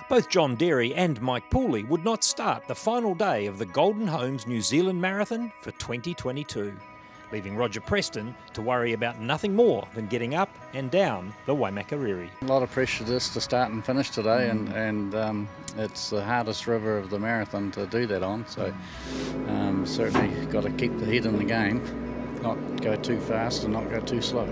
Both John Derry and Mike Pooley would not start the final day of the Golden Homes New Zealand Marathon for 2022, leaving Roger Preston to worry about nothing more than getting up and down the Waimakariri. A lot of pressure just to start and finish today, and it's the hardest river of the marathon to do that on, so certainly got to keep the head in the game, not go too fast and not go too slow.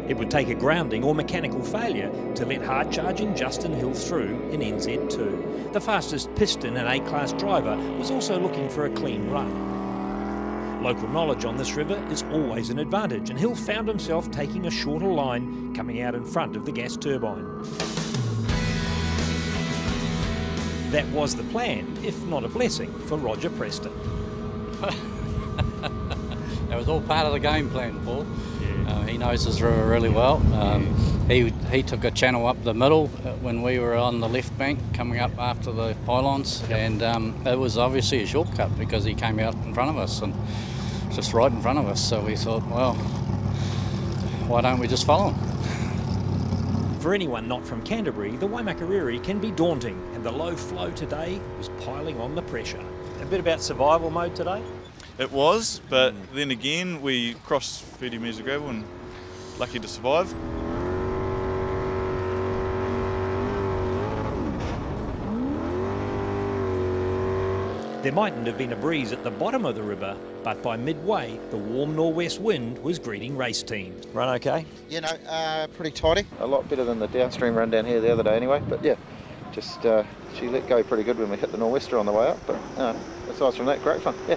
It would take a grounding or mechanical failure to let hard-charging Justin Hill through in NZ2. The fastest piston and A-class driver was also looking for a clean run. Local knowledge on this river is always an advantage, and Hill found himself taking a shorter line coming out in front of the gas turbine. That was the plan, if not a blessing, for Roger Preston. That was all part of the game plan, Paul. He knows his river really well. He took a channel up the middle when we were on the left bank coming up after the pylons, and it was obviously a shortcut because he came out in front of us and just right in front of us. So we thought, well, why don't we just follow him? For anyone not from Canterbury, the Waimakariri can be daunting, and the low flow today was piling on the pressure. A bit about survival mode today? It was, but then again we crossed 30 metres of gravel and lucky to survive. There mightn't have been a breeze at the bottom of the river, but by midway the warm northwest wind was greeting race teams. Run okay? You know, pretty tidy. A lot better than the downstream run down here the other day anyway, but yeah, just she let go pretty good when we hit the nor'wester on the way up, but aside from that, great fun, yeah.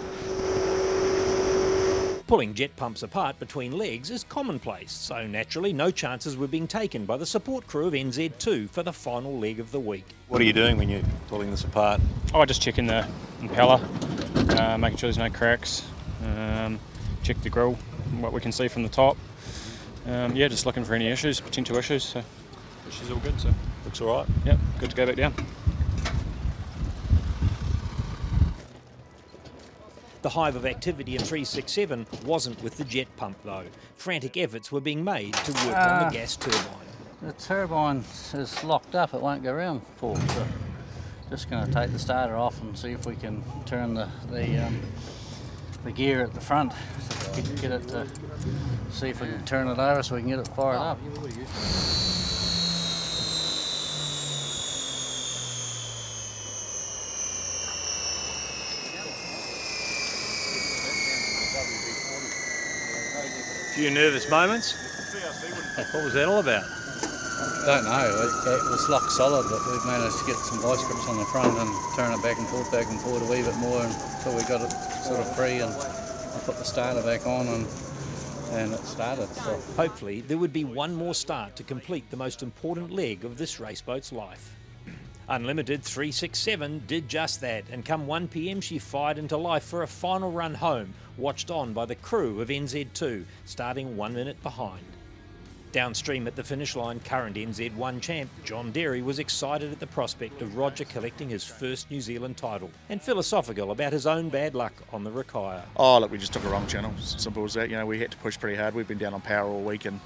Pulling jet pumps apart between legs is commonplace, so naturally no chances were being taken by the support crew of NZ2 for the final leg of the week. What are you doing when you're pulling this apart? Oh, just checking the impeller, making sure there's no cracks, check the grill, what we can see from the top. Yeah, just looking for any issues, potential issues, so she's all good, so Looks all right? Yep, good to go back down. The hive of activity in 367 wasn't with the jet pump though. Frantic efforts were being made to work on the gas turbine. The turbine is locked up, it won't go round, Paul, so just going to take the starter off and see if we can turn the gear at the front, so get it to see if we can turn it over so we can get it fired up. Few nervous moments. What was that all about? Don't know, it was locked solid, but we've managed to get some vice grips on the front and turn it back and forth a wee bit more until we got it sort of free, and I put the starter back on and it started. So. Hopefully there would be one more start to complete the most important leg of this raceboat's life. Unlimited 367 did just that, and come 1 PM she fired into life for a final run home, watched on by the crew of NZ2, starting 1 minute behind. Downstream at the finish line, current NZ1 champ John Derry was excited at the prospect of Roger collecting his first New Zealand title, and philosophical about his own bad luck on the Rakaia. Oh look, we just took a wrong channel, simple as that. You know, we had to push pretty hard. We've been down on power all week, and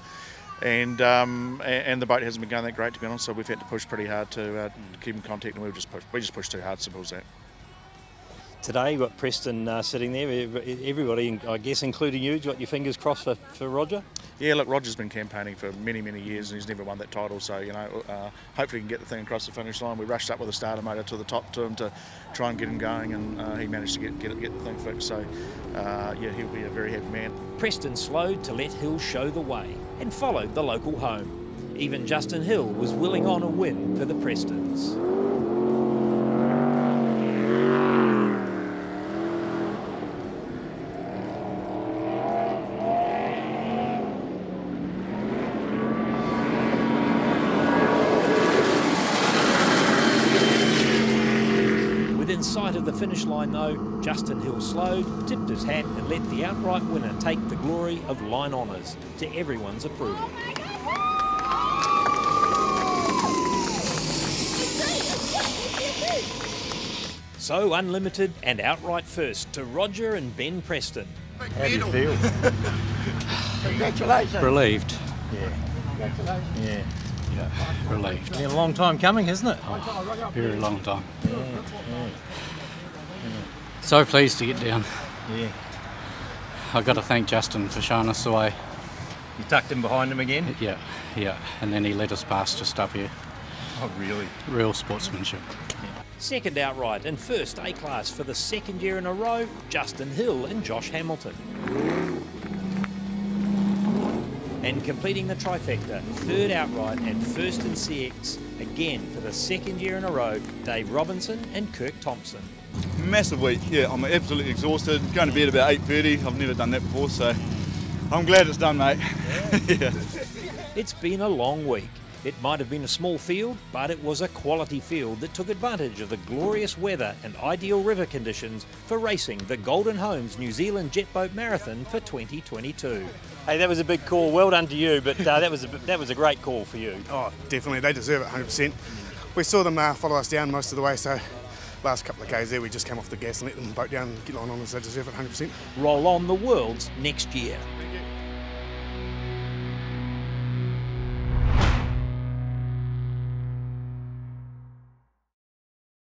the boat hasn't been going that great, to be honest, so we've had to push pretty hard to keep in contact, and we just pushed too hard, simple as that. Today you've got Preston sitting there, everybody, I guess including you, got your fingers crossed for Roger? Yeah, look, Roger's been campaigning for many, many years and he's never won that title, so, you know, hopefully he can get the thing across the finish line. We rushed up with a starter motor to the top to him to try and get him going, and he managed to get the thing fixed, so yeah, he'll be a very happy man. Preston slowed to let Hill show the way and followed the local home. Even Justin Hill was willing on a win for the Prestons. Within sight of the finish line though, Justin Hill slowed, tipped his hat and let the outright winner take the glory of line honours, to everyone's approval. So unlimited and outright first to Roger and Ben Preston. How do you feel? Congratulations. Relieved. Yeah. Congratulations. Yeah. Yeah, relieved. Been a long time coming, hasn't it? Oh, very long time. So pleased to get down. Yeah. I've got to thank Justin for showing us the way. You tucked him behind him again? Yeah, yeah. And then he let us pass just up here. Oh, really? Real sportsmanship. Second outright and first A-class for the second year in a row, Justin Hill and Josh Hamilton. And completing the trifecta, third outright and first in CX, again for the second year in a row, Dave Robinson and Kirk Thompson. Massive week, yeah, I'm absolutely exhausted. Going to bed about 8:30, I've never done that before, so I'm glad it's done, mate. Yeah. It's been a long week. It might have been a small field, but it was a quality field that took advantage of the glorious weather and ideal river conditions for racing the Golden Homes New Zealand Jet Boat Marathon for 2022. Hey, that was a big call. Well done to you, but that was a great call for you. Oh, definitely. They deserve it 100%. We saw them follow us down most of the way, so last couple of Ks there, we just came off the gas and let them boat down and get on us. They deserve it 100%. Roll on the Worlds next year.